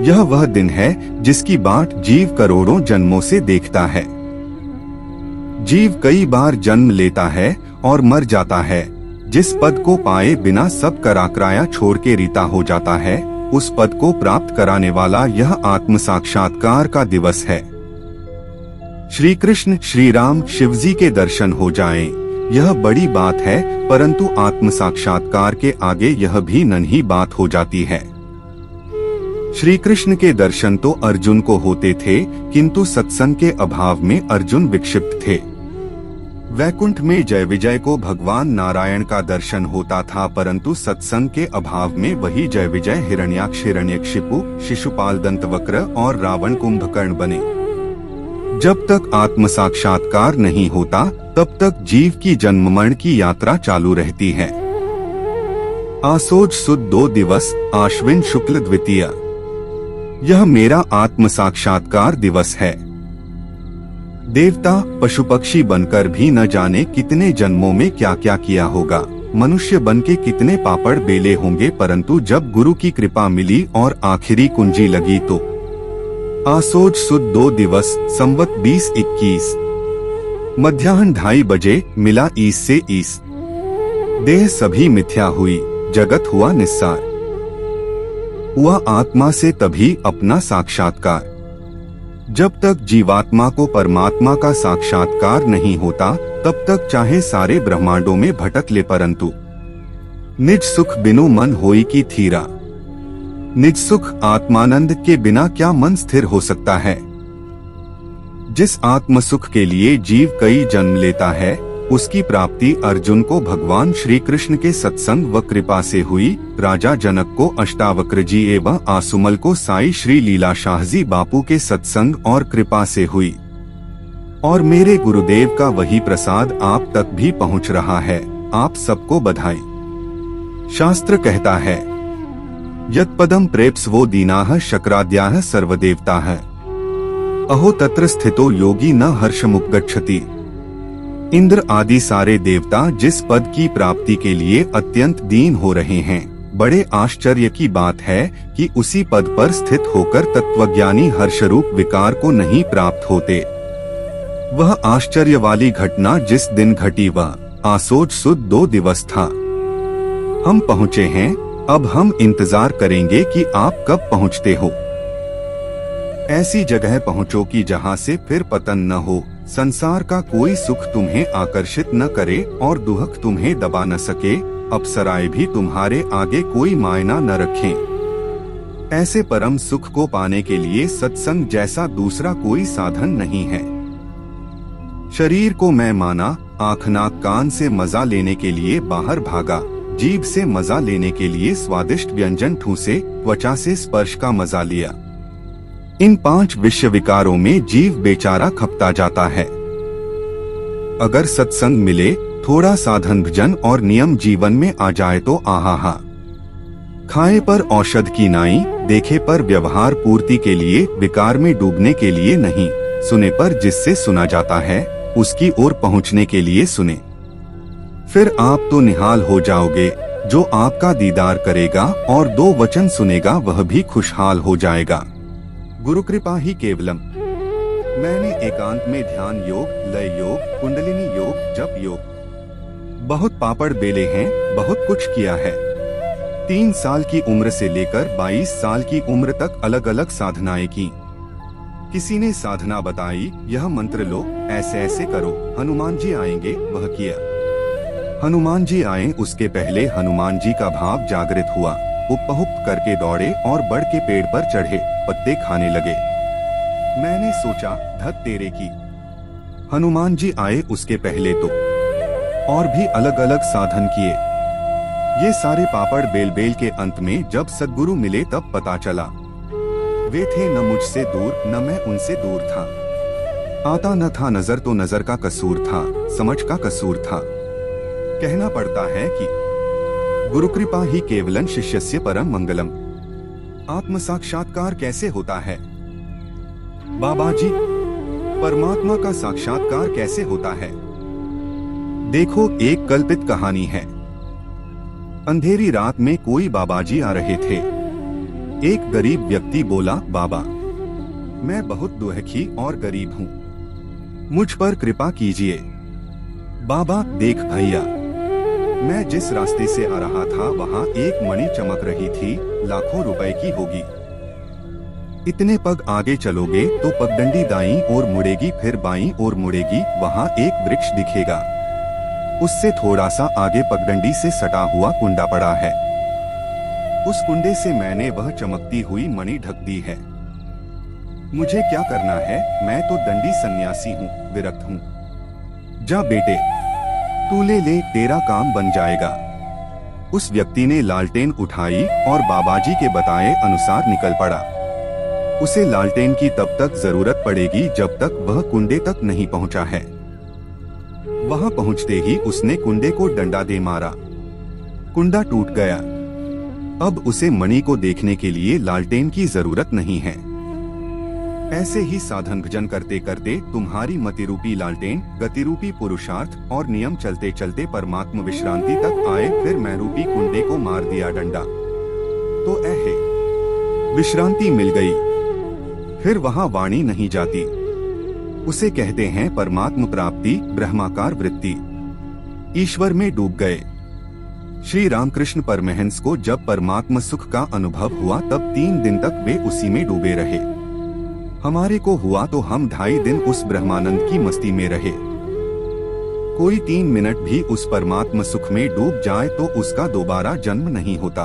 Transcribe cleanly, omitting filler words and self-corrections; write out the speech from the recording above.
यह वह दिन है जिसकी बाट जीव करोड़ों जन्मों से देखता है। जीव कई बार जन्म लेता है और मर जाता है। जिस पद को पाए बिना सब कराक्राया छोड़ के रीता हो जाता है, उस पद को प्राप्त कराने वाला यह आत्म साक्षात्कार का दिवस है। श्री कृष्ण, श्री राम, शिवजी के दर्शन हो जाएं, यह बड़ी बात है, परंतु आत्म साक्षात्कार के आगे यह भी नन्ही बात हो जाती है। श्री कृष्ण के दर्शन तो अर्जुन को होते थे, किंतु सत्संग के अभाव में अर्जुन विक्षिप्त थे। वैकुंठ में जय विजय को भगवान नारायण का दर्शन होता था, परंतु सत्संग के अभाव में वही जय विजय हिरण्याक्ष, हिरण्यकशिपु, शिशुपाल, दंतवक्र और रावण कुंभकर्ण बने। जब तक आत्म साक्षात्कार नहीं होता, तब तक जीव की जन्म मरण की यात्रा चालू रहती है। आसोज सुद 2 दिवस, आश्विन शुक्ल द्वितीय, यह मेरा आत्म साक्षात्कार दिवस है। देवता, पशु पक्षी बनकर भी न जाने कितने जन्मों में क्या क्या किया होगा, मनुष्य बन के कितने पापड़ बेले होंगे, परंतु जब गुरु की कृपा मिली और आखिरी कुंजी लगी तो आसोज सुद 2 दिवस, संवत 2021, मध्याह्न 2:30 बजे मिला ईस से ईस। देह सभी मिथ्या हुई, जगत हुआ निस्सार। हुआ आत्मा से तभी अपना साक्षात्कार। जब तक जीवात्मा को परमात्मा का साक्षात्कार नहीं होता, तब तक चाहे सारे ब्रह्मांडों में भटक ले, परंतु निज सुख बिनु मन होई की थीरा। निज सुख आत्मानंद के बिना क्या मन स्थिर हो सकता है। जिस आत्म सुख के लिए जीव कई जन्म लेता है, उसकी प्राप्ति अर्जुन को भगवान श्री कृष्ण के सत्संग व कृपा से हुई। राजा जनक को अष्टावक्र जी एवं आसुमल को साई श्री लीलाशाह जी बापू के सत्संग और कृपा से हुई, और मेरे गुरुदेव का वही प्रसाद आप तक भी पहुंच रहा है। आप सबको बधाई। शास्त्र कहता है, यत् पदम प्रेप्स वो दीनाः शक्राद्याः सर्वदेवताः, अहो तत्र स्थितो योगी न हर्षमुपगच्छति। इंद्र आदि सारे देवता जिस पद की प्राप्ति के लिए अत्यंत दीन हो रहे हैं, बड़े आश्चर्य की बात है कि उसी पद पर स्थित होकर तत्वज्ञानी हर्षरूप विकार को नहीं प्राप्त होते। वह आश्चर्य वाली घटना जिस दिन घटी वह आसोज सुद 2 दिवस था। हम पहुँचे हैं, अब हम इंतजार करेंगे कि आप कब पहुँचते हो। ऐसी जगह पहुँचो कि जहाँ से फिर पतन न हो, संसार का कोई सुख तुम्हें आकर्षित न करे और दुख तुम्हें दबा न सके, अप्सराएं भी तुम्हारे आगे कोई मायना न रखें। ऐसे परम सुख को पाने के लिए सत्संग जैसा दूसरा कोई साधन नहीं है। शरीर को मैं माना, आँख नाक कान से मजा लेने के लिए बाहर भागा, जीभ से मजा लेने के लिए स्वादिष्ट व्यंजन ठूसे, त्वचा से स्पर्श का मजा लिया। इन 5 विषय विकारों में जीव बेचारा खपता जाता है। अगर सत्संग मिले, थोड़ा साधन भजन और नियम जीवन में आ जाए तो आहा। खाए पर औषध की नाई, देखे पर व्यवहार पूर्ति के लिए, विकार में डूबने के लिए नहीं, सुने पर जिससे सुना जाता है उसकी ओर पहुंचने के लिए सुने। फिर आप तो निहाल हो जाओगे। जो आपका दीदार करेगा और 2 वचन सुनेगा वह भी खुशहाल हो जाएगा। गुरु कृपा ही केवलम। मैंने एकांत में ध्यान योग, लय योग, कुंडलिनी योग, जप योग, बहुत पापड़ बेले हैं, बहुत कुछ किया है। 3 साल की उम्र से लेकर 22 साल की उम्र तक अलग अलग साधनाएं की। किसी ने साधना बताई, यह मंत्र लो, ऐसे ऐसे करो, हनुमान जी आएंगे, वह किया। हनुमान जी आए उसके पहले हनुमान जी का भाव जागृत हुआ। उपहुक्त करके दौड़े और बड़ के पेड़ पर चढ़े, पत्ते खाने लगे। मैंने सोचा, धत तेरे की। हनुमान जी आए उसके पहले तो और भी अलग अलग साधन किए। ये सारे पापड़ बेल बेल के अंत में जब सद्गुरु मिले तब पता चला, वे थे न मुझसे दूर न मैं उनसे दूर था। आता न था नजर तो नजर का कसूर था, समझ का कसूर था। कहना पड़ता है कि गुरु कृपा ही केवलन शिष्यस्य परम मंगलम। आत्म साक्षात्कार कैसे होता है बाबा जी? परमात्मा का साक्षात्कार कैसे होता है? देखो, एक कल्पित कहानी है। अंधेरी रात में कोई बाबाजी आ रहे थे। एक गरीब व्यक्ति बोला, बाबा, मैं बहुत दुखी और गरीब हूँ, मुझ पर कृपा कीजिए। बाबा, देख भैया, मैं जिस रास्ते से आ रहा था वहाँ एक मणि चमक रही थी, लाखों रुपए की होगी। इतने पग आगे चलोगे तो पगडंडी दाईं ओर मुड़ेगी, फिर बाईं ओर मुड़ेगी, वहाँ एक वृक्ष दिखेगा। उससे थोड़ा सा आगे पगडंडी से सटा हुआ कुंडा पड़ा है। उस कुंडे से मैंने वह चमकती हुई मणि ढक दी है। मुझे क्या करना है? मैं तो दंडी सन्यासी हूँ, विरक्त हूँ। जा बेटे, तू ले, तेरा काम बन जाएगा। उस व्यक्ति ने लालटेन उठाई और बाबाजी के बताए अनुसार निकल पड़ा। उसे लालटेन की तब तक जरूरत पड़ेगी जब तक वह कुंडे तक नहीं पहुंचा है। वहां पहुंचते ही उसने कुंडे को डंडा दे मारा, कुंडा टूट गया। अब उसे मणि को देखने के लिए लालटेन की जरूरत नहीं है। ऐसे ही साधन भजन करते करते तुम्हारी मतिरूपी लालटेन, गतिरूपी पुरुषार्थ और नियम चलते चलते परमात्म विश्रांति तक आए। फिर मैं रूपी कुंडे को मार दिया डंडा, तो विश्रांति मिल गई। फिर वहाँ वाणी नहीं जाती। उसे कहते हैं परमात्म प्राप्ति, ब्रह्माकार वृत्ति। ईश्वर में डूब गए। श्री रामकृष्ण परमहंस को जब परमात्म सुख का अनुभव हुआ तब 3 दिन तक वे उसी में डूबे रहे। हमारे को हुआ तो हम 2.5 दिन उस ब्रह्मानंद की मस्ती में रहे। कोई 3 मिनट भी उस परमात्म सुख में डूब जाए तो उसका दोबारा जन्म नहीं होता।